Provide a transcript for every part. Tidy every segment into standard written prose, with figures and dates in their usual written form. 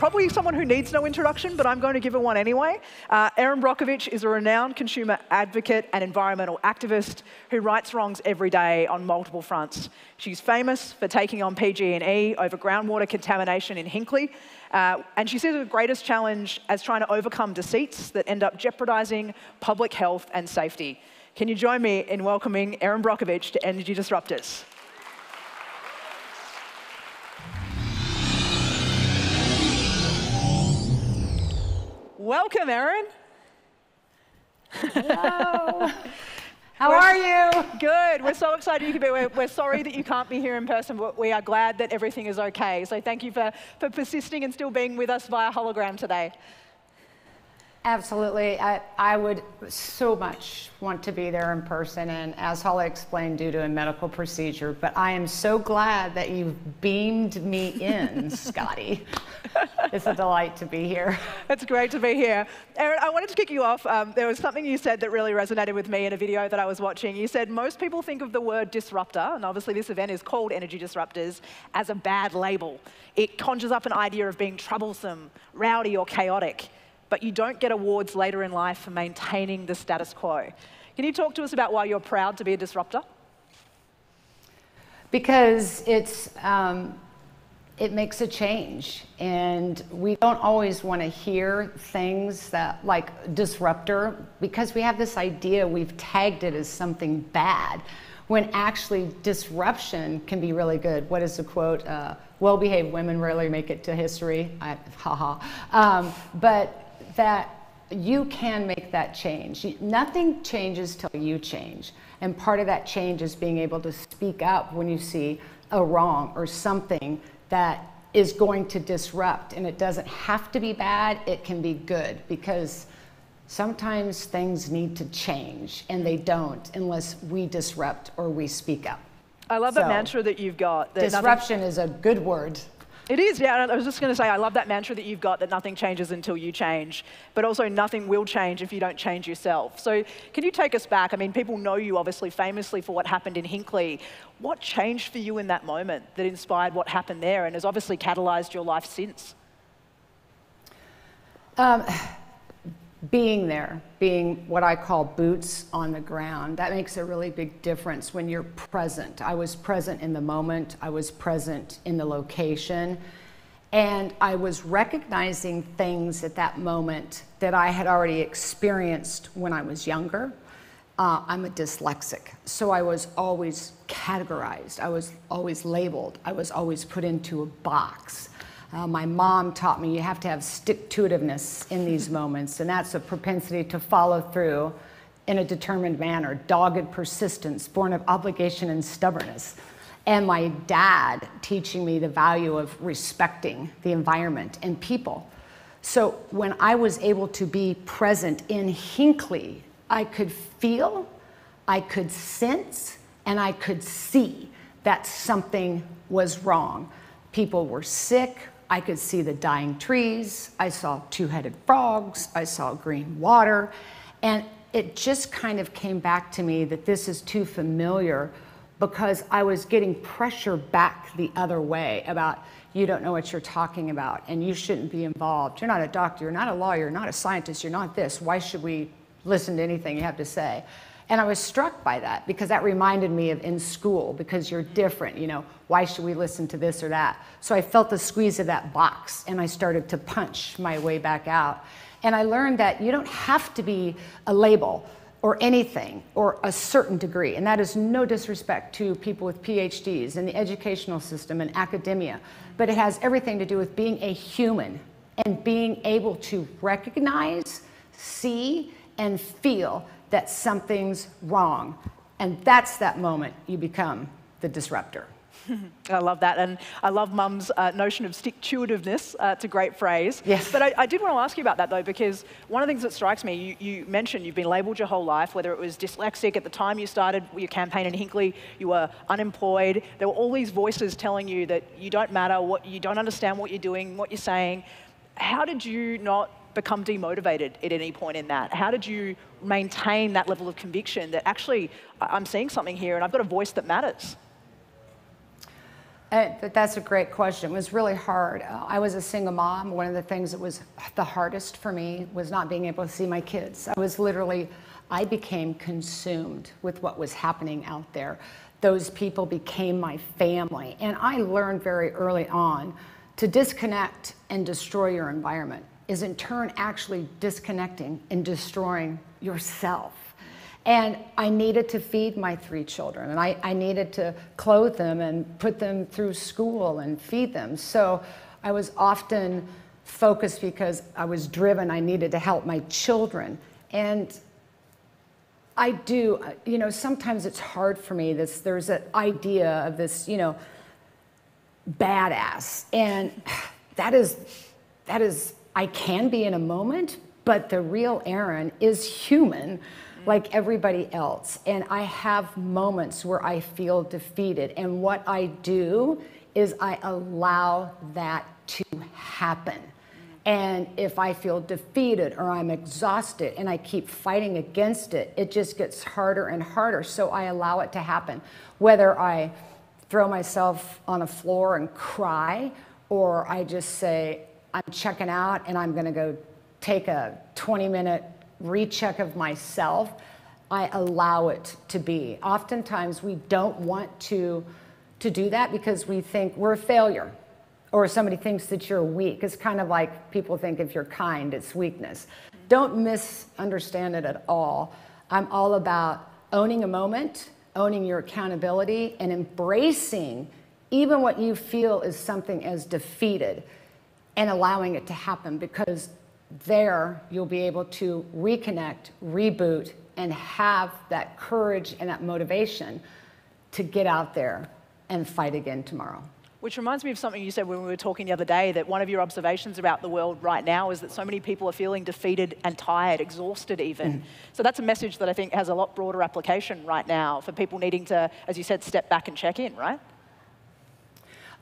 probably someone who needs no introduction, but I'm going to give her one anyway. Erin Brockovich is a renowned consumer advocate and environmental activist who rights wrongs every day on multiple fronts. She's famous for taking on PG&E over groundwater contamination in Hinckley, and she sees the greatest challenge as trying to overcome deceits that end up jeopardizing public health and safety. Can you join me in welcoming Erin Brockovich to Energy Disruptors? Welcome, Erin. Hello. How are you? Good. We're so excited you can be. We're sorry that you can't be here in person, but we are glad that everything is okay. So thank you for persisting and still being with us via hologram today. Absolutely. I would so much want to be there in person, and as Holly explained, due to a medical procedure, but I am so glad that you've beamed me in, Scotty. It's a delight to be here. It's great to be here. Erin, I wanted to kick you off. There was something you said that really resonated with me in a video that I was watching. You said most people think of the word disruptor, and obviously this event is called Energy Disruptors, as a bad label. It conjures up an idea of being troublesome, rowdy, or chaotic. But you don't get awards later in life for maintaining the status quo. Can you talk to us about why you're proud to be a disruptor? Because it makes a change, and we don't always want to hear things that like disruptor, because we have this idea, we've tagged it as something bad, when actually disruption can be really good. What is the quote? Well-behaved women rarely make it to history. But that you can make that change. Nothing changes till you change. And part of that change is being able to speak up when you see a wrong or something that is going to disrupt. And it doesn't have to be bad, it can be good, because sometimes things need to change, and they don't unless we disrupt or we speak up. I love that mantra that you've got. That disruption is a good word. It is, yeah. I was just going to say, I love that mantra that you've got, that nothing changes until you change, but also nothing will change if you don't change yourself. So can you take us back? I mean, people know you obviously famously for what happened in Hinckley. What changed for you in that moment that inspired what happened there and has obviously catalyzed your life since? Being there, being what I call boots on the ground, that makes a really big difference when you're present. I was present in the moment, I was present in the location, and I was recognizing things at that moment that I had already experienced when I was younger. I'm a dyslexic, so I was always categorized, I was always labeled, I was always put into a box. My mom taught me you have to have stick-to-itiveness in these moments, and that's a propensity to follow through in a determined manner, dogged persistence, born of obligation and stubbornness. And my dad teaching me the value of respecting the environment and people. So when I was able to be present in Hinckley, I could feel, I could sense, and I could see that something was wrong. People were sick. I could see the dying trees, I saw two-headed frogs, I saw green water, and it just kind of came back to me that this is too familiar, because I was getting pressure back the other way about, you don't know what you're talking about, and you shouldn't be involved. You're not a doctor, you're not a lawyer, you're not a scientist, you're not this. Why should we listen to anything you have to say? And I was struck by that, because that reminded me of in school, because you're different, you know, why should we listen to this or that? So I felt the squeeze of that box, and I started to punch my way back out. And I learned that you don't have to be a label or anything or a certain degree, and that is no disrespect to people with PhDs in the educational system and academia, but it has everything to do with being a human and being able to recognize, see, and feel that something's wrong. And that's that moment you become the disruptor. I love that, and I love Mum's notion of stick-to-itiveness. It's a great phrase. Yes. But I did want to ask you about that, though, because one of the things that strikes me, you mentioned you've been labelled your whole life, whether it was dyslexic at the time you started your campaign in Hinckley, you were unemployed. There were all these voices telling you that you don't matter, you don't understand what you're doing, what you're saying. How did you not become demotivated at any point in that? How did you maintain that level of conviction that actually I'm seeing something here and I've got a voice that matters? That's a great question. It was really hard. I was a single mom. One of the things that was the hardest for me was not being able to see my kids. I became consumed with what was happening out there. Those people became my family. And I learned very early on to disconnect and destroy your environment is in turn actually disconnecting and destroying yourself. And I needed to feed my 3 children, and I needed to clothe them and put them through school and feed them. So I was often focused because I was driven. I needed to help my children. And I do, sometimes it's hard for me. There's an idea of this, badass. And that is, I can be in a moment, but the real Erin is human, like everybody else. And I have moments where I feel defeated. And what I do is I allow that to happen. And if I feel defeated or I'm exhausted and I keep fighting against it, it just gets harder and harder. So I allow it to happen. Whether I throw myself on the floor and cry, or I just say, I'm checking out and I'm gonna go take a 20-minute recheck of myself, I allow it to be. Oftentimes we don't want to do that because we think we're a failure, or somebody thinks that you're weak. It's kind of like people think if you're kind, it's weakness. Don't misunderstand it at all. I'm all about owning a moment, owning your accountability, and embracing even what you feel is something as defeated, and allowing it to happen, because there you'll be able to reconnect, reboot, and have that courage and that motivation to get out there and fight again tomorrow. Which reminds me of something you said when we were talking the other day, that one of your observations about the world right now is that so many people are feeling defeated and tired, exhausted even. So that's a message that I think has a lot broader application right now for people needing to, as you said, step back and check in, right?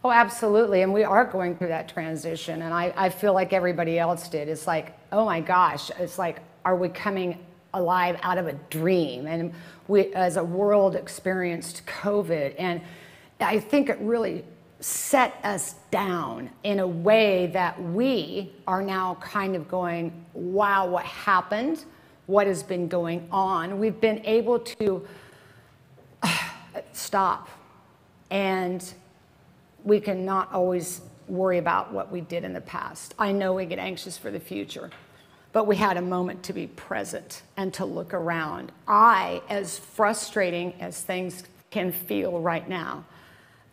Oh, absolutely, and we are going through that transition, and I feel like everybody else did. It's like, oh my gosh, it's like, are we coming alive out of a dream? And we, as a world, experienced COVID, and I think it really set us down in a way that we are now kind of going, wow, what happened? What has been going on? We've been able to stop, and we can not always worry about what we did in the past. I know we get anxious for the future, but we had a moment to be present and to look around. As frustrating as things can feel right now,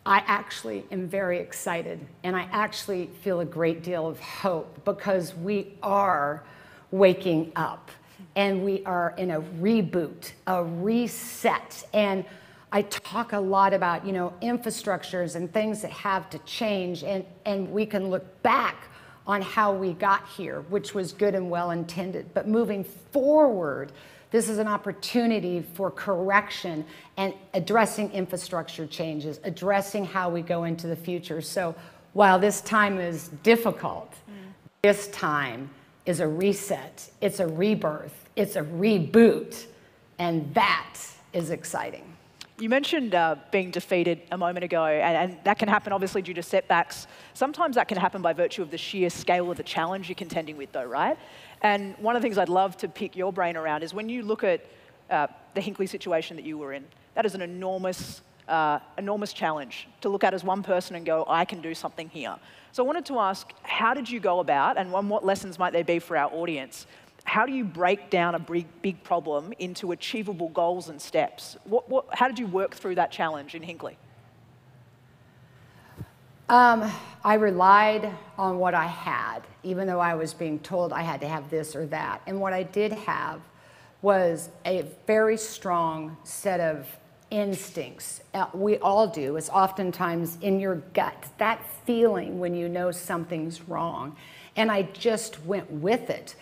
I actually am very excited, and I actually feel a great deal of hope, because we are waking up and we are in a reboot, a reset. And I talk a lot about, infrastructures and things that have to change, and we can look back on how we got here, which was good and well intended. But moving forward, this is an opportunity for correction and addressing infrastructure changes, addressing how we go into the future. So while this time is difficult, this time is a reset, it's a rebirth, it's a reboot, and that is exciting. You mentioned being defeated a moment ago, and that can happen obviously due to setbacks. Sometimes that can happen by virtue of the sheer scale of the challenge you're contending with though, right? And one of the things I'd love to pick your brain around is when you look at the Hinckley situation that you were in, that is an enormous challenge to look at as one person and go, I can do something here. So I wanted to ask, how did you go about, and what lessons might there be for our audience, how do you break down a big problem into achievable goals and steps? How did you work through that challenge in Hinckley? I relied on what I had, even though I was being told I had to have this or that. And what I did have was a very strong set of instincts. We all do. It's oftentimes in your gut, that feeling when you know something's wrong. And I just went with it.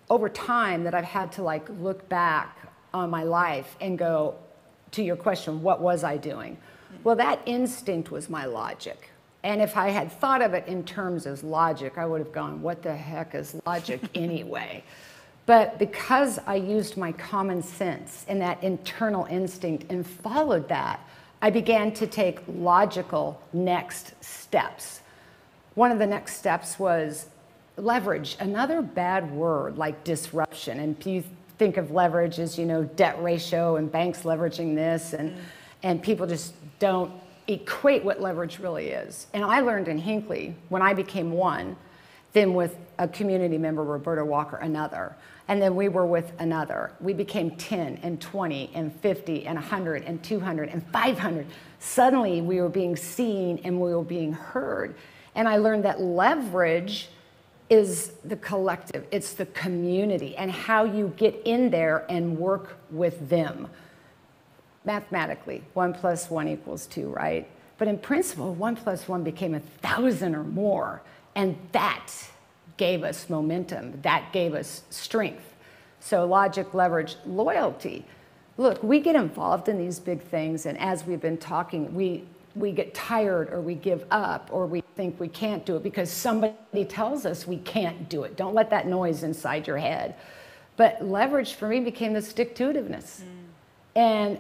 Over time that I've had to look back on my life and go, to your question, what was I doing? Well, that instinct was my logic. And if I had thought of it in terms as logic, I would have gone, what the heck is logic anyway? But because I used my common sense and that internal instinct and followed that, I began to take logical next steps. One of the next steps was leverage, another bad word like disruption. And you think of leverage as, debt ratio and banks leveraging this, and people just don't equate what leverage really is. And I learned in Hinckley, when I became one, then with a community member, Roberta Walker, another. And then we were with another. We became 10 and 20 and 50 and 100 and 200 and 500. Suddenly we were being seen and we were being heard. And I learned that leverage is the collective, it's the community, and how you get in there and work with them. Mathematically, 1 + 1 = 2, right? But in principle, 1 + 1 became 1,000 or more. And that gave us momentum, that gave us strength. So logic, leverage, loyalty. Look, we get involved in these big things, and as we've been talking, we get tired or we give up or we think we can't do it because somebody tells us we can't do it. Don't let that noise inside your head. But leverage for me became the stick-to-itiveness. And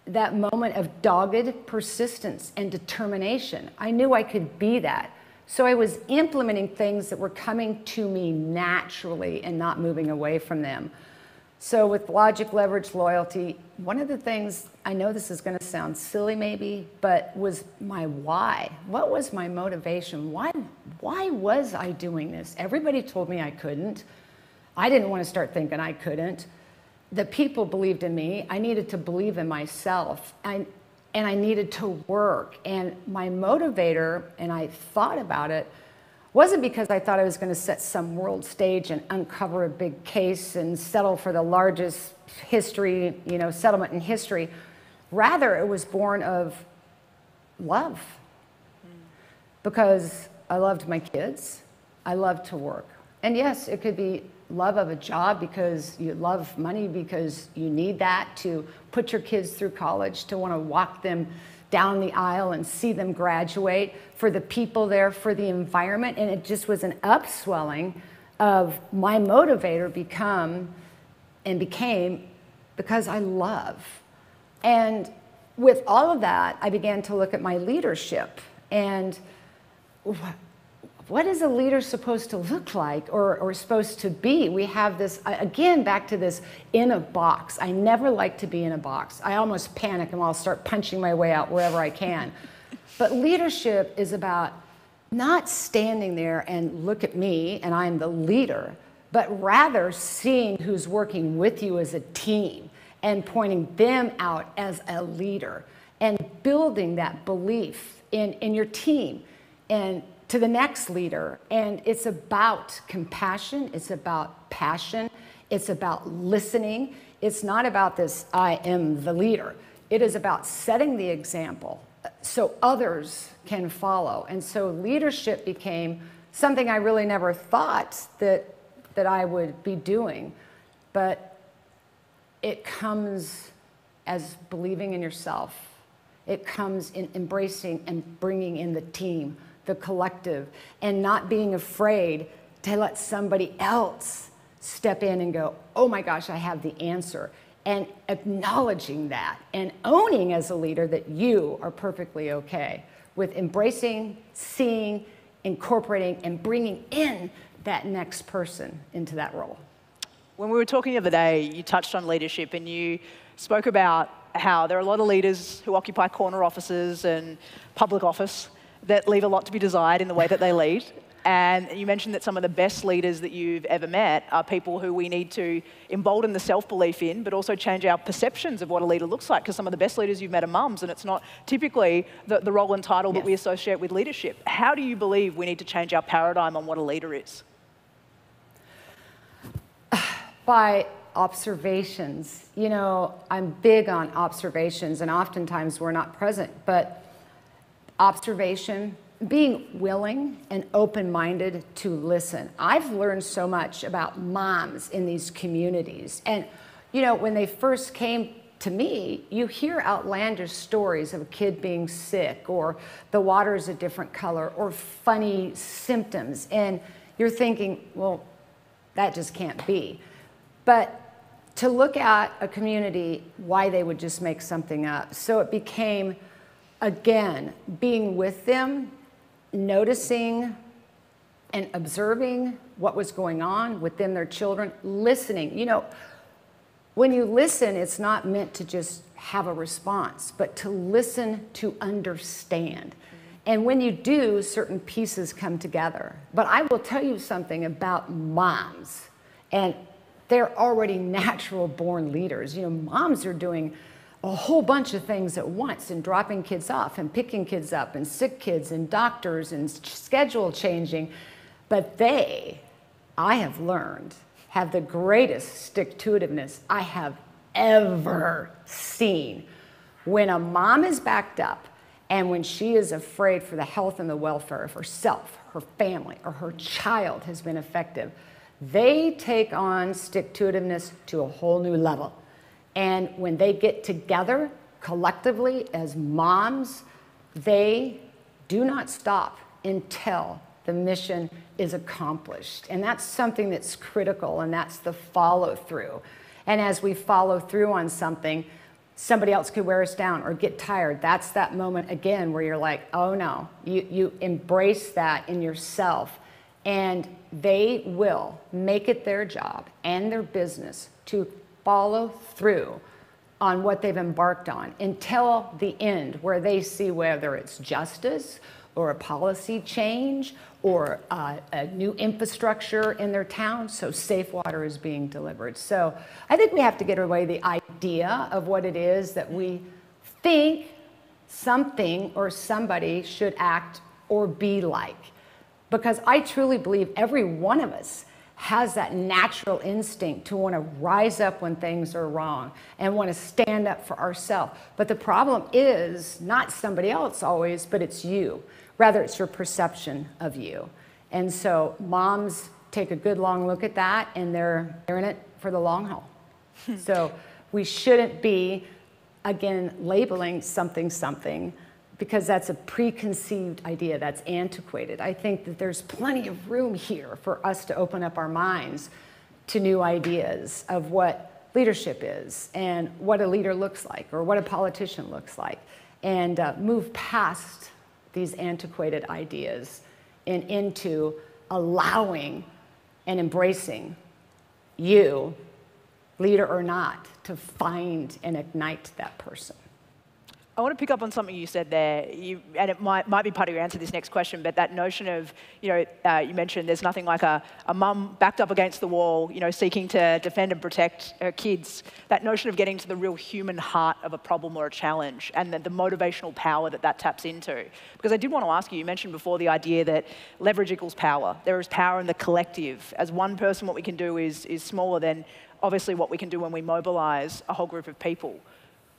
that moment of dogged persistence and determination. I knew I could be that. So I was implementing things that were coming to me naturally and not moving away from them. So with logic, leverage, loyalty, one of the things, I know this is going to sound silly maybe, but was my why. What was my motivation? Why was I doing this? Everybody told me I couldn't. I didn't want to start thinking I couldn't. The people believed in me. I needed to believe in myself. And I needed to work. And my motivator, and I thought about it, wasn't because I thought I was going to set some world stage and uncover a big case and settle for the largest history, settlement in history. Rather, it was born of love. Because I loved my kids. I loved to work. And yes, it could be love of a job because you love money, because you need that to put your kids through college, to want to walk them down the aisle and see them graduate, for the people there, for the environment. And it just was an upswelling of my motivator became because I love. And with all of that, I began to look at my leadership and what is a leader supposed to look like or supposed to be? We have this, again, back to this in a box. I never like to be in a box. I almost panic and I'll start punching my way out wherever I can. But leadership is about not standing there and look at me and I'm the leader, but rather seeing who's working with you as a team and pointing them out as a leader and building that belief in your team and to the next leader. And it's about compassion, it's about passion, it's about listening. It's not about this, I am the leader. It is about setting the example so others can follow. And so leadership became something I really never thought that I would be doing. But it comes as believing in yourself. It comes in embracing and bringing in the team, the collective, and not being afraid to let somebody else step in and go, oh my gosh, I have the answer. And acknowledging that and owning as a leader that you are perfectly okay with embracing, seeing, incorporating, and bringing in that next person into that role. When we were talking the other day, you touched on leadership and you spoke about how there are a lot of leaders who occupy corner offices and public office that leave a lot to be desired in the way that they lead. And you mentioned that some of the best leaders that you've ever met are people who we need to embolden the self-belief in, but also change our perceptions of what a leader looks like, because some of the best leaders you've met are mums, and it's not typically the role and title that we associate with leadership. How do you believe we need to change our paradigm on what a leader is? By observations. I'm big on observations, and oftentimes we're not present, but observation, being willing and open-minded to listen. I've learned so much about moms in these communities. And, when they first came to me, you hear outlandish stories of a kid being sick, or the water's a different color, or funny symptoms. And you're thinking, well, that just can't be. But to look at a community, why they would just make something up. So it became, again, being with them, noticing and observing what was going on within their children, listening. You know, when you listen, it's not meant to just have a response, but to listen to understand. And when you do, certain pieces come together. But I will tell you something about moms, and they're already natural born leaders. You know, moms are doing a whole bunch of things at once and dropping kids off and picking kids up and sick kids and doctors and schedule changing. But they, I have learned, have the greatest stick-to-itiveness I have ever seen. When a mom is backed up and when she is afraid for the health and the welfare of herself, her family, or her child has been effective, they take on stick-to-itiveness to a whole new level. And when they get together collectively as moms, they do not stop until the mission is accomplished. And that's something that's critical, and that's the follow-through. And as we follow through on something, somebody else could wear us down or get tired. That's that moment again where you're like, oh no, you embrace that in yourself, and they will make it their job and their business to follow through on what they've embarked on until the end, where they see whether it's justice or a policy change or a new infrastructure in their town, so safe water is being delivered. So I think we have to get away the idea of what it is that we think something or somebody should act or be like. Because I truly believe every one of us has that natural instinct to want to rise up when things are wrong and want to stand up for ourselves. But the problem is not somebody else always, but it's you. Rather, it's your perception of you. And so moms take a good long look at that, and they're in it for the long haul. So we shouldn't be, again, labeling something, because that's a preconceived idea, that's antiquated. I think that there's plenty of room here for us to open up our minds to new ideas of what leadership is and what a leader looks like or what a politician looks like, and move past these antiquated ideas and into allowing and embracing you, leader or not, to find and ignite that person. I want to pick up on something you said there, and it might be part of your answer to this next question, but that notion of, you mentioned there's nothing like a mum backed up against the wall, seeking to defend and protect her kids. That notion of getting to the real human heart of a problem or a challenge, and the motivational power that taps into. Because I did want to ask you mentioned before the idea that leverage equals power. There is power in the collective. As one person, what we can do is smaller than obviously what we can do when we mobilize a whole group of people.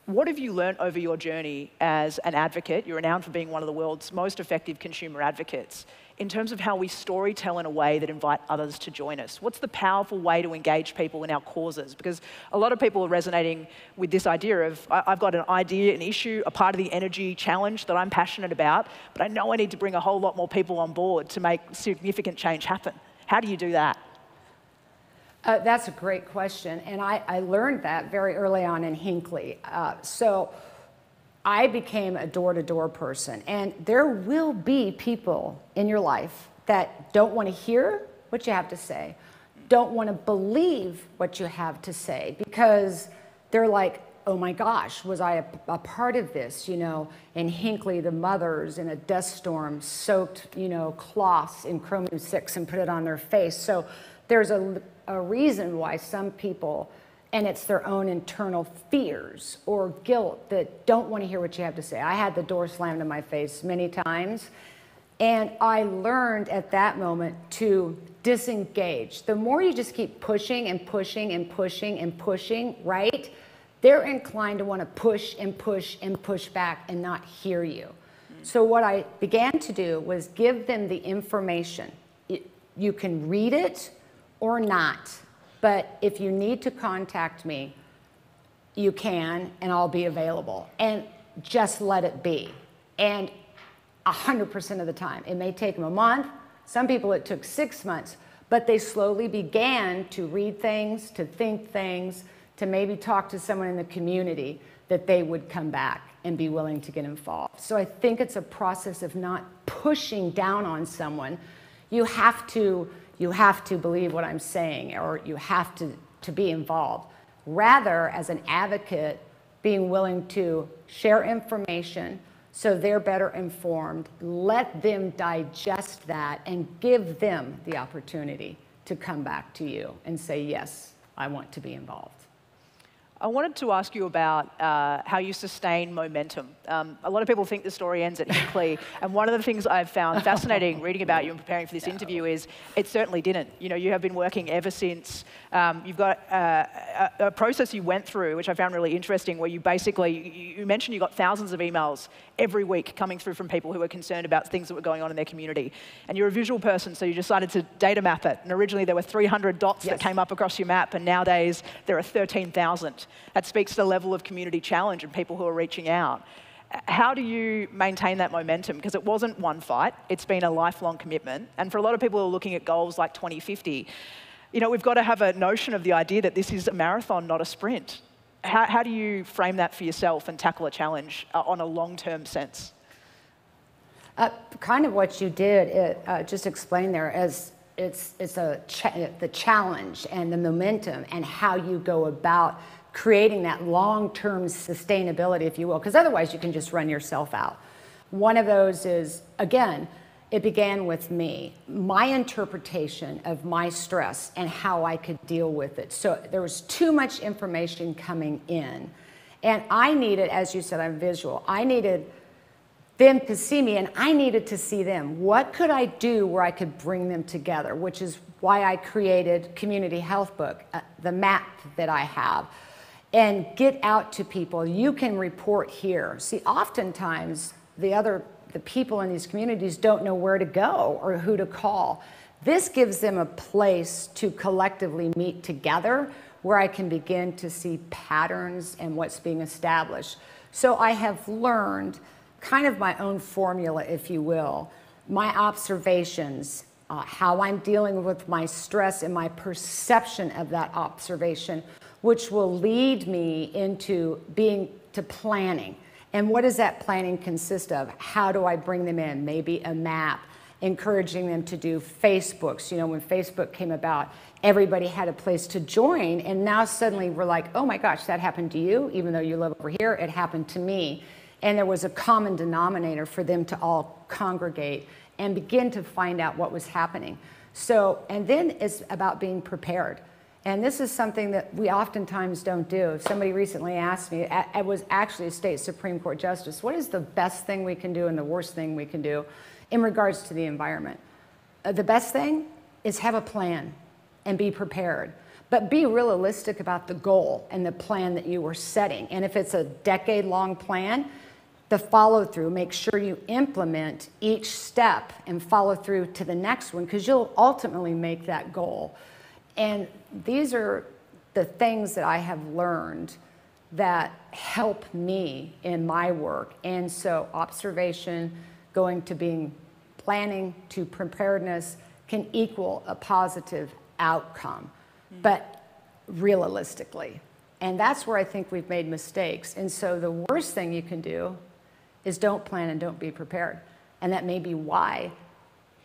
What have you learned over your journey as an advocate? You're renowned for being one of the world's most effective consumer advocates, in terms of how we storytell in a way that invite others to join us. What's the powerful way to engage people in our causes? Because a lot of people are resonating with this idea of, I've got an idea, an issue, a part of the energy challenge that I'm passionate about, but I know I need to bring a whole lot more people on board to make significant change happen. How do you do that? That's a great question, and I learned that very early on in Hinckley. So I became a door-to-door person, and there will be people in your life that don't want to hear what you have to say, don't want to believe what you have to say, because they're like, oh my gosh, was I a part of this? In Hinckley, the mothers in a dust storm soaked, cloths in chromium-6 and put it on their face. So there's a reason why some people, and it's their own internal fears or guilt, that don't want to hear what you have to say. I had the door slammed in my face many times, and I learned at that moment to disengage. The more you just keep pushing and pushing and pushing and pushing, right? They're inclined to want to push and push and push back and not hear you. So what I began to do was give them the information. You can read it or not, but if you need to contact me, you can, and I'll be available. And just let it be. And 100% of the time, it may take them a month. Some people it took 6 months, but they slowly began to read things, to think things, to maybe talk to someone in the community, that they would come back and be willing to get involved. So I think it's a process of not pushing down on someone. You have to believe what I'm saying, or you have to be involved. Rather, as an advocate, being willing to share information so they're better informed, let them digest that, and give them the opportunity to come back to you and say, yes, I want to be involved. I wanted to ask you about how you sustain momentum. A lot of people think the story ends at Hinkley, and one of the things I've found fascinating reading about you and preparing for this interview is it certainly didn't. You know, you have been working ever since. You've got a process you went through, which I found really interesting, where you basically, you mentioned you got thousands of emails every week coming through from people who were concerned about things that were going on in their community. And you're a visual person, so you decided to data map it. And originally there were 300 dots that came up across your map, and nowadays there are 13,000. That speaks to the level of community challenge and people who are reaching out. How do you maintain that momentum? Because it wasn't one fight, it's been a lifelong commitment. And for a lot of people who are looking at goals like 2050, you know, we've got to have a notion of the idea that this is a marathon, not a sprint. How do you frame that for yourself and tackle a challenge on a long-term sense? Kind of what you did, just explain there, as it's the challenge and the momentum and how you go about creating that long-term sustainability, if you will, because otherwise you can just run yourself out. One of those is, again, it began with me, my interpretation of my stress and how I could deal with it. So there was too much information coming in. And I needed, as you said, I'm visual, I needed them to see me and I needed to see them. What could I do where I could bring them together, which is why I created Community Health Book, the map that I have, and get out to people. You can report here. See, oftentimes the people in these communities don't know where to go or who to call. This gives them a place to collectively meet together where I can begin to see patterns and what's being established. So I have learned kind of my own formula, if you will, my observations, how I'm dealing with my stress and my perception of that observation, which will lead me into planning. And what does that planning consist of? How do I bring them in? Maybe a map, encouraging them to do Facebooks. You know, when Facebook came about, everybody had a place to join, and now suddenly we're like, oh my gosh, that happened to you, even though you live over here, it happened to me. And there was a common denominator for them to all congregate and begin to find out what was happening. So, and then it's about being prepared. And this is something that we oftentimes don't do. Somebody recently asked me, I was actually a state Supreme Court justice, what is the best thing we can do and the worst thing we can do in regards to the environment? The best thing is have a plan and be prepared, but be realistic about the goal and the plan that you were setting. And if it's a decade-long plan, the follow-through, make sure you implement each step and follow through to the next one, because you'll ultimately make that goal. And these are the things that I have learned that help me in my work. And so observation, going to being planning to preparedness can equal a positive outcome, but realistically. And that's where I think we've made mistakes. And so the worst thing you can do is don't plan and don't be prepared. And that may be why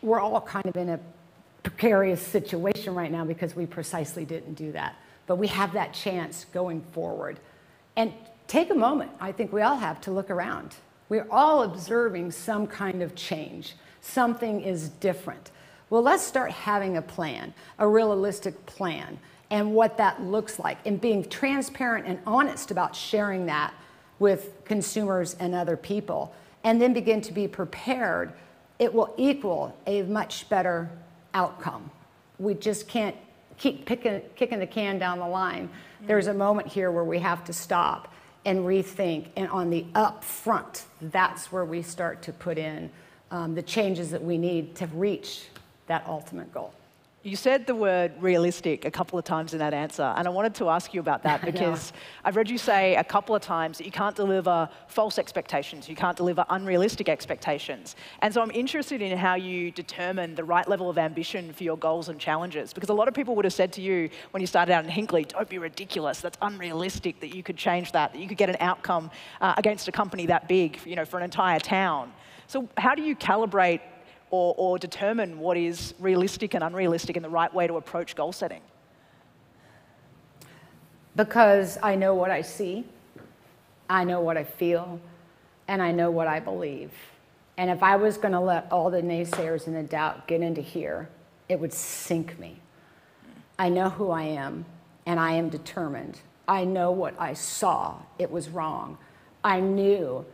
we're all kind of in a precarious situation right now, because we precisely didn't do that. But we have that chance going forward. And take a moment, I think we all have, to look around. We're all observing some kind of change. Something is different. Well, let's start having a plan, a realistic plan, and what that looks like, and being transparent and honest about sharing that with consumers and other people, and then begin to be prepared. It will equal a much better outcome. We just can't keep kicking the can down the line. There's a moment here where we have to stop and rethink, and on the up front, that's where we start to put in the changes that we need to reach that ultimate goal. You said the word realistic a couple of times in that answer, and I wanted to ask you about that because I've read you say a couple of times that you can't deliver false expectations, you can't deliver unrealistic expectations. And so I'm interested in how you determine the right level of ambition for your goals and challenges, because a lot of people would have said to you when you started out in Hinckley, don't be ridiculous, that's unrealistic that you could change that you could get an outcome against a company that big, for an entire town. So how do you calibrate or determine what is realistic and unrealistic and the right way to approach goal setting? Because I know what I see, I know what I feel, and I know what I believe. And if I was going to let all the naysayers and the doubt get into here, it would sink me. I know who I am, and I am determined. I know what I saw. It was wrong. I knew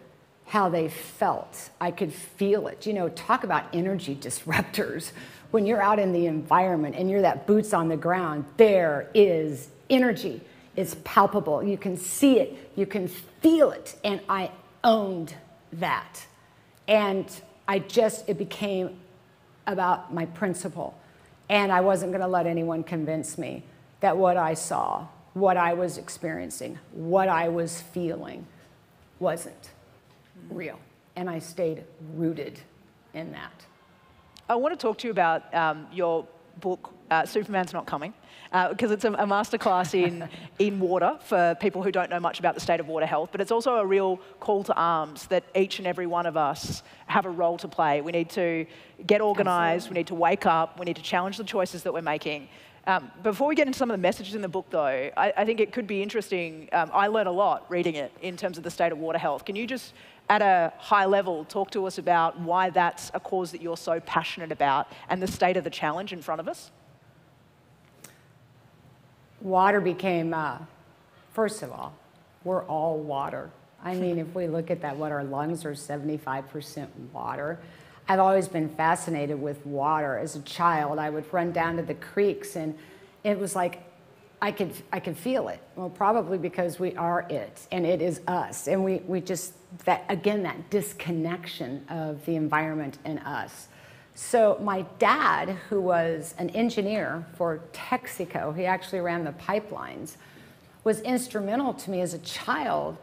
how they felt. I could feel it. Talk about energy disruptors. When you're out in the environment and you're that boots on the ground, there is energy. It's palpable. You can see it. You can feel it. And I owned that. And it became about my principle. And I wasn't going to let anyone convince me that what I saw, what I was experiencing, what I was feeling wasn't real. And I stayed rooted in that. I want to talk to you about your book, Superman's Not Coming, because it's a masterclass in water for people who don't know much about the state of water health, but it's also a real call to arms that each and every one of us have a role to play. We need to get organized, we need to wake up, we need to challenge the choices that we're making. Before we get into some of the messages in the book, though, I think it could be interesting. I learned a lot reading it in terms of the state of water health. Can you just, at a high level, talk to us about why that's a cause that you're so passionate about and the state of the challenge in front of us? Water became, first of all, we're all water. I mean, if we look at that, our lungs are 75% water. I've always been fascinated with water. As a child, I would run down to the creeks, and it was like I could feel it. Well, probably because we are it, and it is us. And we just, that disconnection of the environment and us. So my dad, who was an engineer for Texaco, he actually ran the pipelines, was instrumental to me as a child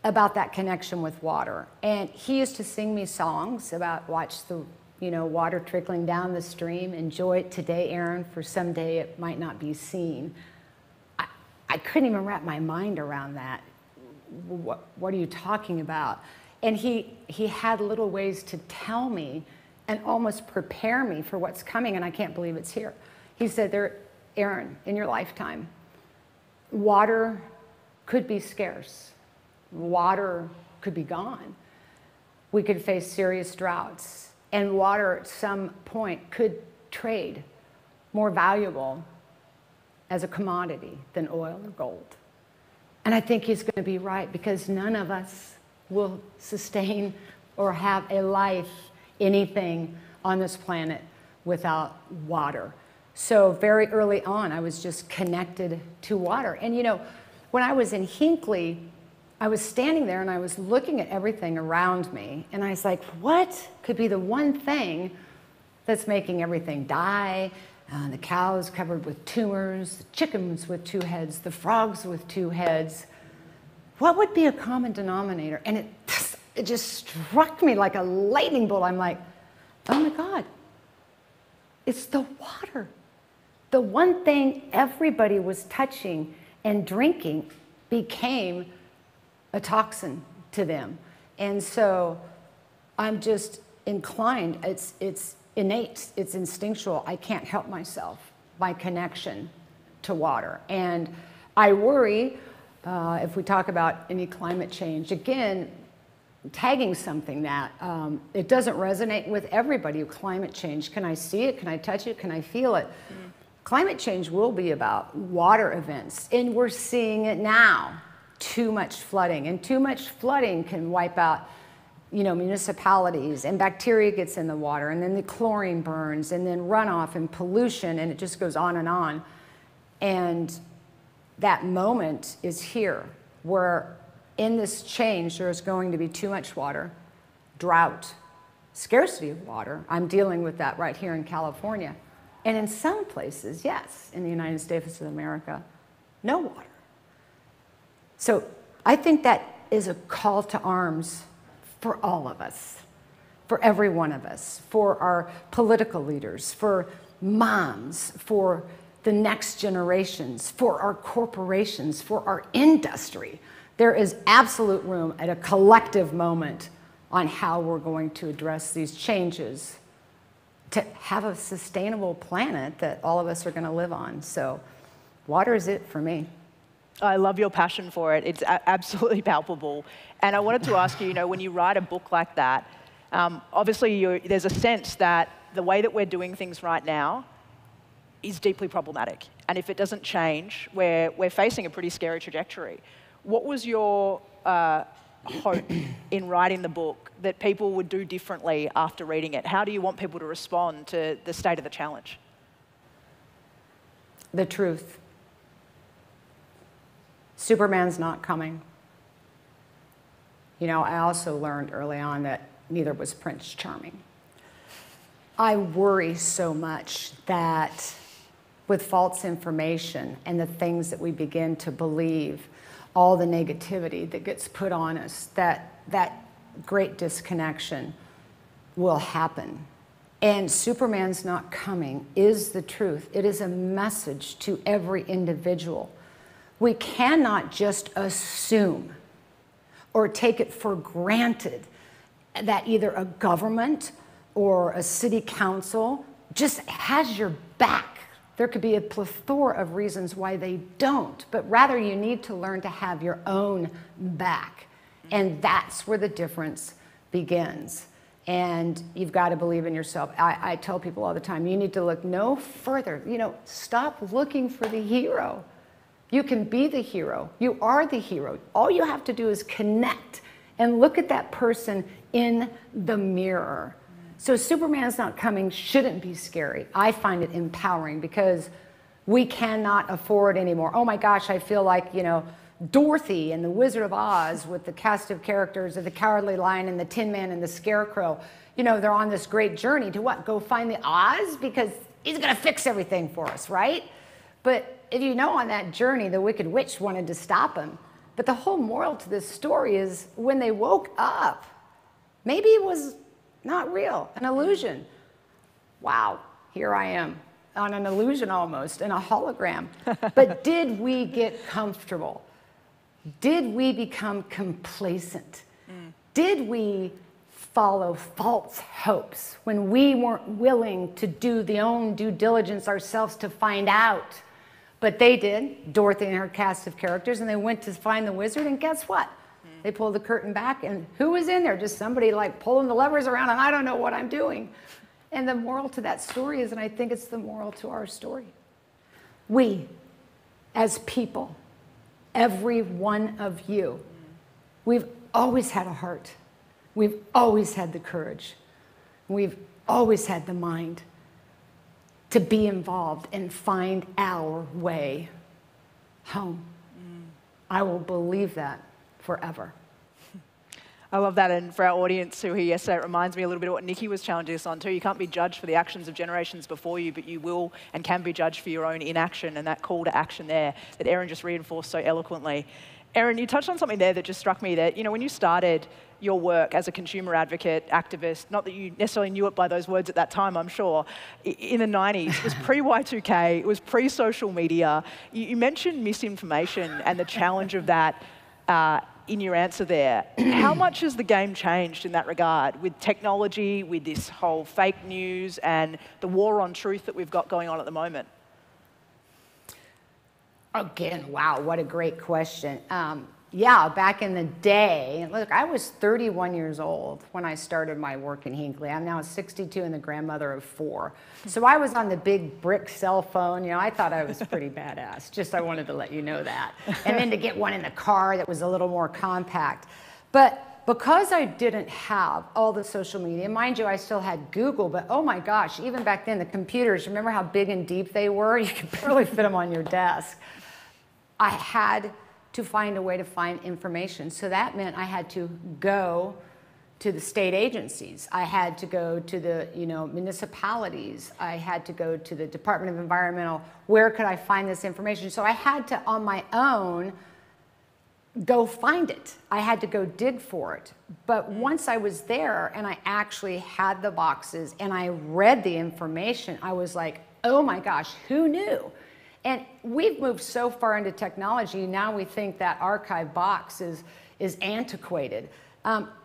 about that connection with water. And he used to sing me songs about watch the water trickling down the stream, enjoy it today, Erin, for someday it might not be seen. I couldn't even wrap my mind around that. What are you talking about? And he had little ways to tell me and almost prepare me for what's coming, and I can't believe it's here. He said, Erin, in your lifetime, water could be scarce. Water could be gone. We could face serious droughts, and water at some point could trade more valuable as a commodity than oil or gold. And I think he's going to be right, because none of us will sustain or have a life, anything on this planet without water. So very early on, I was just connected to water. And when I was in Hinckley, I was standing there and I was looking at everything around me, and I was like, what could be the one thing that's making everything die? The cows covered with tumors, the chickens with 2 heads, the frogs with 2 heads. What would be a common denominator? And it just struck me like a lightning bolt. I'm like, oh my God, it's the water. The one thing everybody was touching and drinking became a toxin to them. And so I'm just inclined, it's innate, it's instinctual. I can't help myself, my connection to water. And I worry, if we talk about any climate change, again, tagging something that it doesn't resonate with everybody. Climate change, can I see it? Can I touch it? Can I feel it? Climate change will be about water events, and we're seeing it now. Too much flooding, and too much flooding can wipe out municipalities, and bacteria gets in the water, and then the chlorine burns, and then runoff and pollution, and it just goes on and on. And that moment is here, where in this change there's going to be too much water, drought, scarcity of water. I'm dealing with that right here in California. And in some places, yes, in the United States of America, no water. So I think that is a call to arms for all of us, for every one of us, for our political leaders, for moms, for the next generations, for our corporations, for our industry. There is absolute room at a collective moment on how we're going to address these changes to have a sustainable planet that all of us are going to live on. So water is it for me. I love your passion for it. It's absolutely palpable. And I wanted to ask you, when you write a book like that, obviously there's a sense that the way that we're doing things right now is deeply problematic. And if it doesn't change, we're facing a pretty scary trajectory. What was your hope in writing the book that people would do differently after reading it? How do you want people to respond to the state of the challenge? The truth. Superman's not coming. I also learned early on that neither was Prince Charming. I worry so much that with false information and the things that we begin to believe, all the negativity that gets put on us, that great disconnection will happen. And Superman's not coming is the truth. It is a message to every individual. We cannot just assume or take it for granted that either a government or a city council just has your back. There could be a plethora of reasons why they don't, but rather you need to learn to have your own back. And that's where the difference begins. And you've got to believe in yourself. I tell people all the time, you need to look no further. Stop looking for the hero. You can be the hero. You are the hero. All you have to do is connect and look at that person in the mirror. So Superman's not coming shouldn't be scary. I find it empowering because we cannot afford anymore. Oh my gosh, I feel like, Dorothy and the Wizard of Oz with the cast of characters of the Cowardly Lion and the Tin Man and the Scarecrow. They're on this great journey to what? Go find the Oz? Because he's going to fix everything for us, right? But if on that journey, the Wicked Witch wanted to stop him. But the whole moral to this story is when they woke up, maybe it was not real, an illusion. Wow, here I am on an illusion almost, in a hologram. But did we get comfortable? Did we become complacent? Did we follow false hopes when we weren't willing to do the own due diligence ourselves to find out? But they did, Dorothy and her cast of characters, and they went to find the wizard, and guess what? They pulled the curtain back, and who was in there? Just somebody like pulling the levers around, and I don't know what I'm doing. And the moral to that story is, and I think it's the moral to our story, we, as people, every one of you, we've always had a heart. We've always had the courage. We've always had the mind to be involved and find our way home. I will believe that forever. I love that, and for our audience who are here yesterday, it reminds me a little bit of what Nikki was challenging us on too. You can't be judged for the actions of generations before you, but you will and can be judged for your own inaction, and that call to action there that Erin just reinforced so eloquently. Erin, you touched on something there that just struck me that, when you started your work as a consumer advocate, activist, not that you necessarily knew it by those words at that time, I'm sure, in the 90s, it was pre-Y2K, it was pre-social media. You mentioned misinformation and the challenge of that in your answer there. How much has the game changed in that regard with technology, with this whole fake news and the war on truth that we've got going on at the moment? Again, wow, what a great question. Yeah, back in the day, look, I was 31 years old when I started my work in Hinckley. I'm now 62 and the grandmother of 4. So I was on the big brick cell phone. I thought I was pretty badass. Just I wanted to let you know that. And then to get one in the car that was a little more compact. But because I didn't have all the social media, mind you, I still had Google, but oh my gosh, even back then, the computers, remember how big and deep they were? You could barely fit them on your desk. I had to find a way to find information. So that meant I had to go to the state agencies. I had to go to the municipalities. I had to go to the Department of Environmental. Where could I find this information? So I had to, on my own, go find it. I had to go dig for it. But once I was there and I actually had the boxes and I read the information, I was like, oh my gosh, who knew? And we've moved so far into technology, now we think that archive box is antiquated.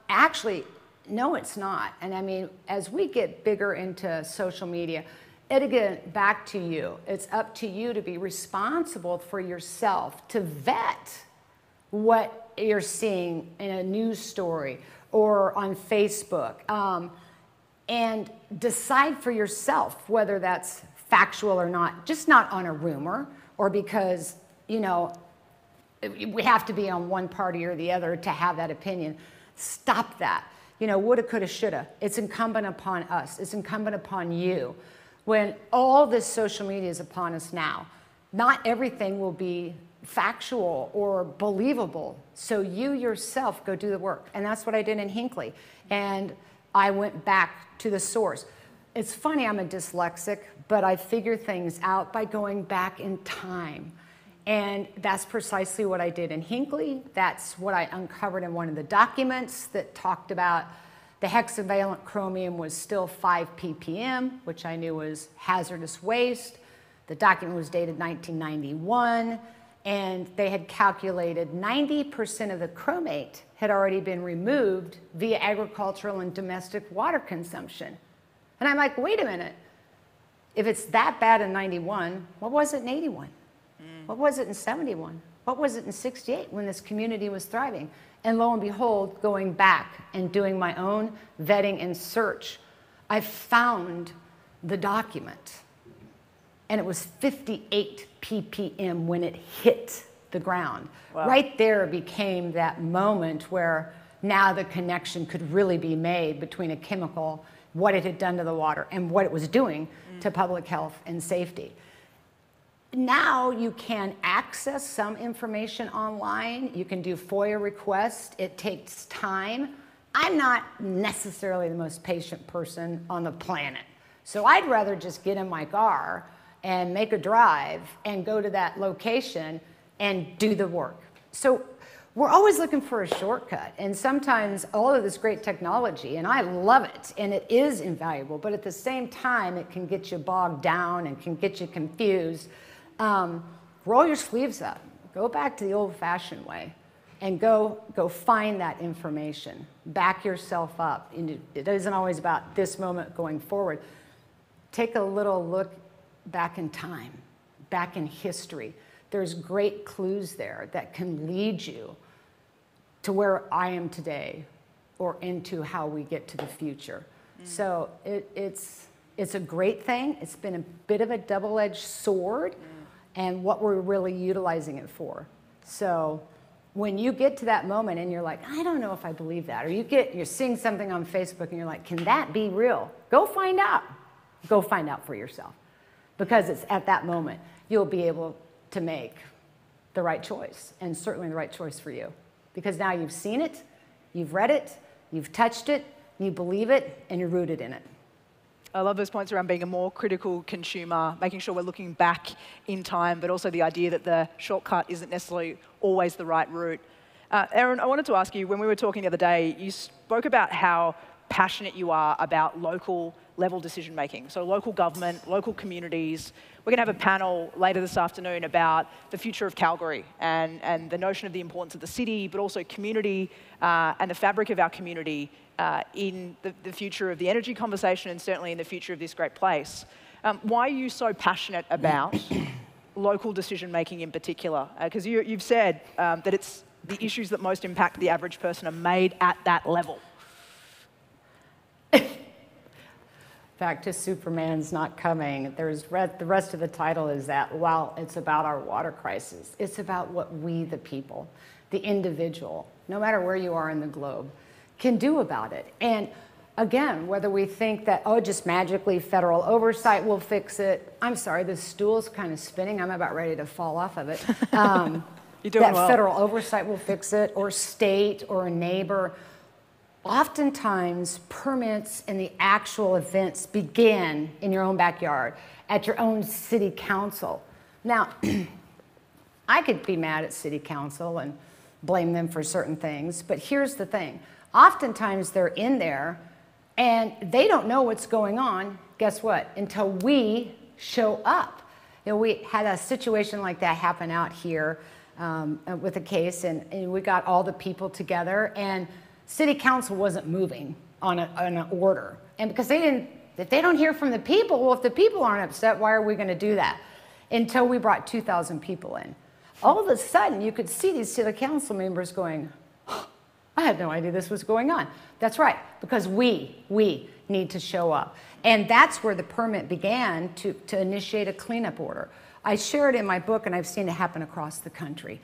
Actually, no, it's not. And I mean, as we get bigger into social media, and again, back to you, it's up to you to be responsible for yourself, to vet what you're seeing in a news story or on Facebook, and decide for yourself whether that's factual or not, just not on a rumor or because, we have to be on one party or the other to have that opinion. Stop that. Woulda, coulda, shoulda. It's incumbent upon us. It's incumbent upon you. When all this social media is upon us now, not everything will be factual or believable. So you yourself go do the work. And that's what I did in Hinckley. And I went back to the source. It's funny, I'm a dyslexic, but I figure things out by going back in time. And that's precisely what I did in Hinckley. That's what I uncovered in one of the documents that talked about the hexavalent chromium was still 5 ppm, which I knew was hazardous waste. The document was dated 1991, and they had calculated 90% of the chromate had already been removed via agricultural and domestic water consumption. And I'm like, wait a minute. If it's that bad in 91, what was it in 81? What was it in 71? What was it in 68 when this community was thriving? And lo and behold, going back and doing my own vetting and search, I found the document. And it was 58 ppm when it hit the ground. Wow. Right there became that moment where now the connection could really be made between a chemical, what it had done to the water, and what it was doing to public health and safety. Now you can access some information online. You can do FOIA requests. It takes time. I'm not necessarily the most patient person on the planet. So I'd rather just get in my car and make a drive and go to that location and do the work. So we're always looking for a shortcut. And sometimes all of this great technology, and I love it, and it is invaluable, but at the same time, it can get you bogged down and can get you confused. Roll your sleeves up, go back to the old-fashioned way, and go find that information. Back yourself up. It isn't always about this moment going forward. Take a little look back in time, back in history. There's great clues there that can lead you to where I am today or into how we get to the future. So it's a great thing. It's been a bit of a double-edged sword. And what we're really utilizing it for. So when you get to that moment and you're like, I don't know if I believe that, or you're seeing something on Facebook and you're like, can that be real? Go find out. Go find out for yourself. Because it's at that moment you'll be able to make the right choice, and certainly the right choice for you. Because now you've seen it, you've read it, you've touched it, you believe it, and you're rooted in it. I love those points around being a more critical consumer, making sure we're looking back in time, but also the idea that the shortcut isn't necessarily always the right route. Erin, I wanted to ask you, when we were talking the other day, you spoke about how passionate you are about local level decision making. So local government, local communities. We're going to have a panel later this afternoon about the future of Calgary and the notion of the importance of the city, but also community and the fabric of our community in the future of the energy conversation and certainly in the future of this great place. Why are you so passionate about local decision making in particular? Because you've said that it's the issues that most impact the average person are made at that level. Back to Superman's not coming. The rest of the title is that while it's about our water crisis, it's about what we, the people, the individual, no matter where you are in the globe, can do about it. And again, whether we think that, oh, just magically federal oversight will fix it. I'm sorry, the stool's kind of spinning. I'm about ready to fall off of it. You're doing that well. Federal oversight will fix it, or state, or a neighbor. oftentimes permits and the actual events begin in your own backyard, at your own city council. Now, I could be mad at city council and blame them for certain things, but here's the thing. Oftentimes they're in there and they don't know what's going on, guess what, until we show up. You know, we had a situation like that happen out here with a case, and we got all the people together, and city council wasn't moving on an order. And because if they don't hear from the people, well, if the people aren't upset, why are we going to do that? Until we brought 2,000 people in. All of a sudden, you could see these city council members going, oh, I had no idea this was going on. That's right, because we need to show up. And that's where the permit began to initiate a cleanup order. I share it in my book, and I've seen it happen across the country.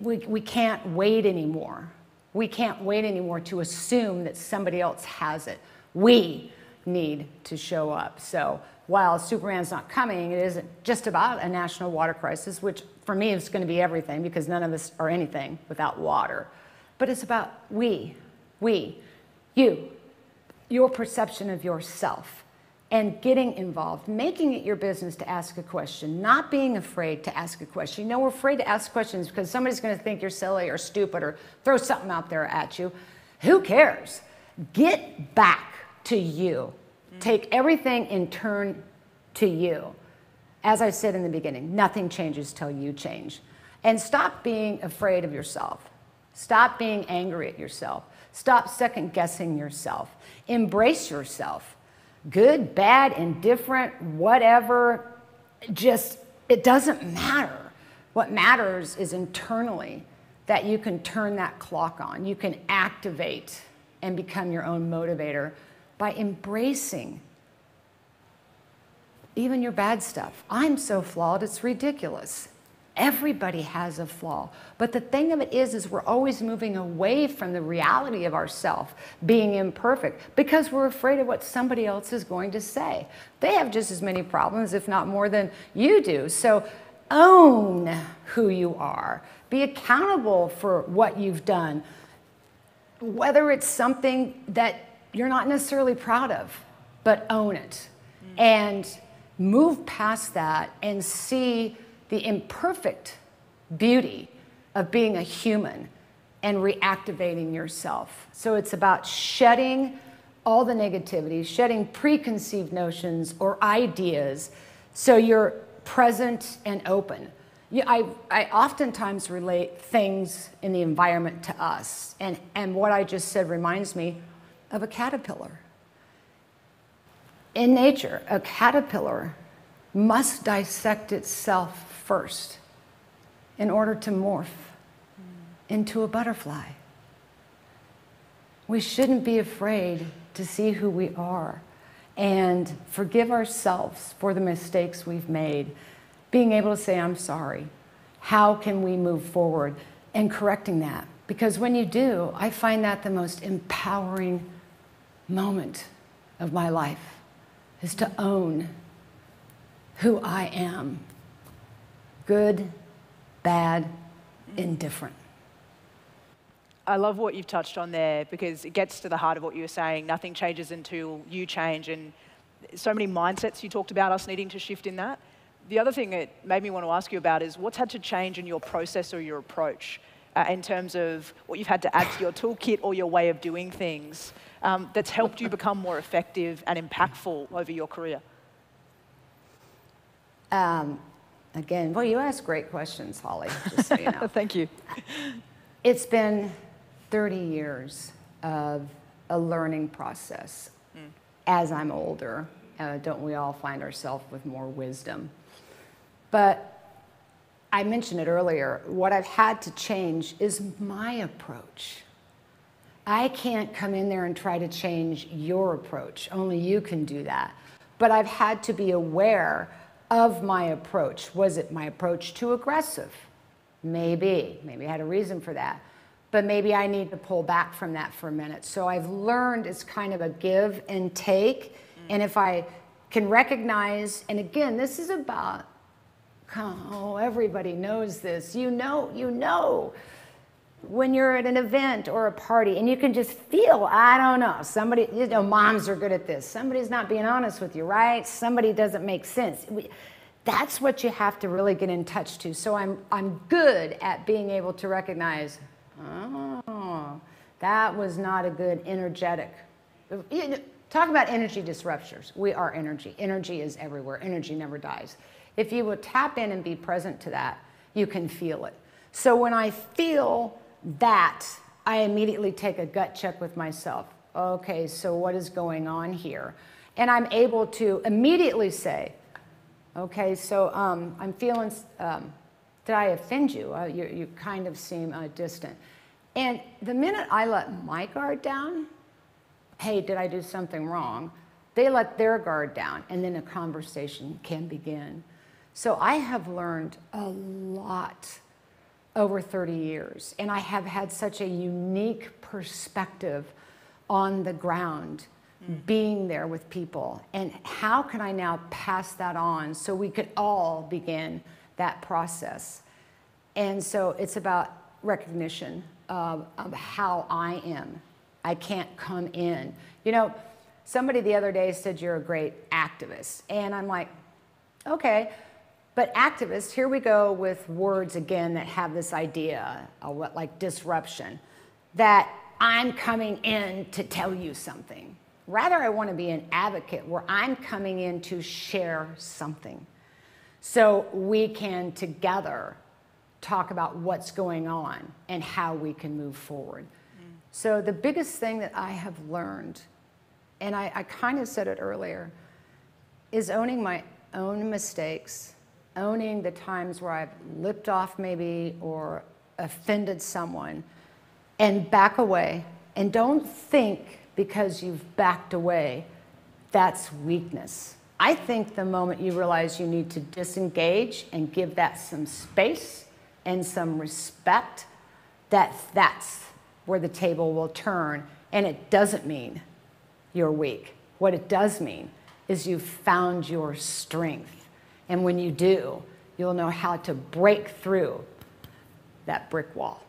We can't wait anymore. We can't wait anymore to assume that somebody else has it. We need to show up. So while Superman's not coming, it isn't just about a national water crisis, which for me is going to be everything, because none of us are anything without water. But it's about you, your perception of yourself, and getting involved, making it your business to ask a question, not being afraid to ask a question. You know, we're afraid to ask questions because somebody's going to think you're silly or stupid or throw something out there at you. Who cares? Get back to you. Take everything and turn to you. As I said in the beginning, nothing changes till you change. And stop being afraid of yourself. Stop being angry at yourself. Stop second-guessing yourself. Embrace yourself. Good, bad, indifferent, whatever, just, it doesn't matter. What matters is internally that you can turn that clock on. You can activate and become your own motivator by embracing even your bad stuff. I'm so flawed, it's ridiculous. Everybody has a flaw. But the thing of it is we're always moving away from the reality of ourselves being imperfect because we're afraid of what somebody else is going to say. They have just as many problems, if not more, than you do. So own who you are. Be accountable for what you've done. Whether it's something that you're not necessarily proud of, but own it. And move past that and see the imperfect beauty of being a human and reactivating yourself. So it's about shedding all the negativity, shedding preconceived notions or ideas so you're present and open. I oftentimes relate things in the environment to us, and what I just said reminds me of a caterpillar. In nature, a caterpillar must dissect itself first in order to morph into a butterfly. We shouldn't be afraid to see who we are and forgive ourselves for the mistakes we've made. Being able to say, I'm sorry. How can we move forward? And correcting that. Because when you do, I find that the most empowering moment of my life is to own who I am. Good, bad, indifferent. I love what you've touched on there because it gets to the heart of what you were saying. Nothing changes until you change, and so many mindsets you talked about us needing to shift in that. The other thing it made me want to ask you about is what's had to change in your process or your approach in terms of what you've had to add to your toolkit or your way of doing things that's helped you become more effective and impactful over your career? Again, well, you ask great questions, Holly, just so you know. Thank you. It's been 30 years of a learning process. As I'm older, don't we all find ourselves with more wisdom? But I mentioned it earlier, what I've had to change is my approach. I can't come in there and try to change your approach. Only you can do that. But I've had to be aware of my approach. Was it my approach too aggressive? Maybe I had a reason for that. But maybe I need to pull back from that for a minute. So I've learned it's kind of a give and take. And if I can recognize, and again, this is about, oh, everybody knows this. You know, when you're at an event or a party and you can just feel, I don't know, somebody, you know, moms are good at this. Somebody's not being honest with you, right? Somebody doesn't make sense. That's what you have to really get in touch to. So I'm good at being able to recognize, oh, that was not a good energetic. You know, talk about energy disruptors. We are energy. Energy is everywhere. Energy never dies. If you will tap in and be present to that, you can feel it. So when I feel that, I immediately take a gut check with myself. Okay, so what is going on here? And I'm able to immediately say, okay, so I'm feeling, did I offend you? You kind of seem distant. And the minute I let my guard down, hey, did I do something wrong? They let their guard down, and then a conversation can begin. So I have learned a lot over 30 years, and I have had such a unique perspective on the ground, being there with people. And how can I now pass that on so we could all begin that process? And so it's about recognition of how I am. I can't come in. You know, somebody the other day said, you're a great activist. And I'm like, okay, but activist, here we go with words again that have this idea of what, like disruption, that I'm coming in to tell you something. Rather, I want to be an advocate where I'm coming in to share something so we can together talk about what's going on and how we can move forward. So the biggest thing that I have learned, and I kind of said it earlier, is owning my own mistakes, owning the times where I've lipped off maybe or offended someone, and back away. And don't think because you've backed away, that's weakness. I think the moment you realize you need to disengage and give that some space and some respect, that's where the table will turn. And it doesn't mean you're weak. What it does mean is you've found your strength. And when you do, you'll know how to break through that brick wall.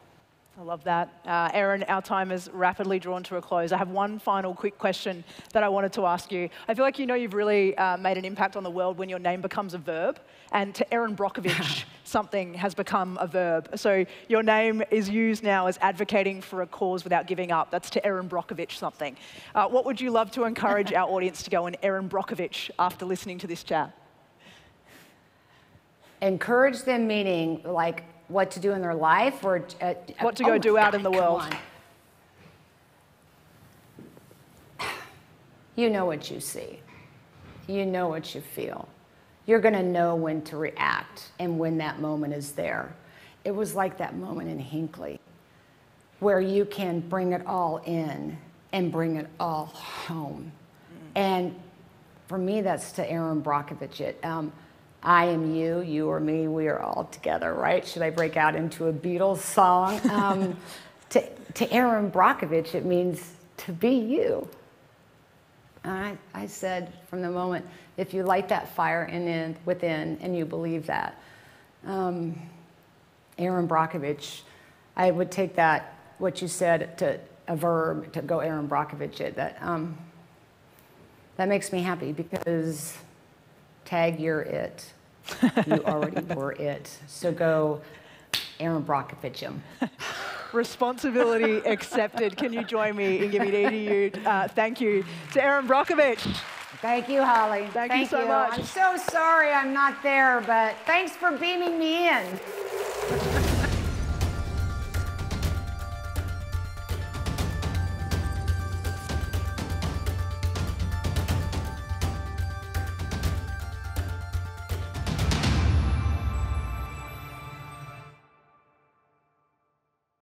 I love that. Erin, our time is rapidly drawn to a close. I have one final quick question that I wanted to ask you. I feel like you know you've really made an impact on the world when your name becomes a verb. And to Erin Brockovich, something has become a verb. So your name is used now as advocating for a cause without giving up. That's to Erin Brockovich something. What would you love to encourage our audience to go and Erin Brockovich after listening to this chat? Encourage them, meaning like what to do in their life, or what to go do out in the world. You know what you see. You know what you feel. You're going to know when to react and when that moment is there. It was like that moment in Hinckley, where you can bring it all in and bring it all home. And for me, that's to Erin Brockovich. I am you, you are me, we are all together, right? Should I break out into a Beatles song? To Erin Brockovich, it means to be you. I said from the moment, if you light that fire within and you believe that, Erin Brockovich, I would take that, what you said, to a verb, to go Erin Brockovich it. That makes me happy because tag, you're it. You already were it. So go Erin Brockovich him. Responsibility accepted. Can you join me in giving EDU thank you to Erin Brockovich? Thank you, Holly. Thank you so much. I'm so sorry I'm not there, but thanks for beaming me in.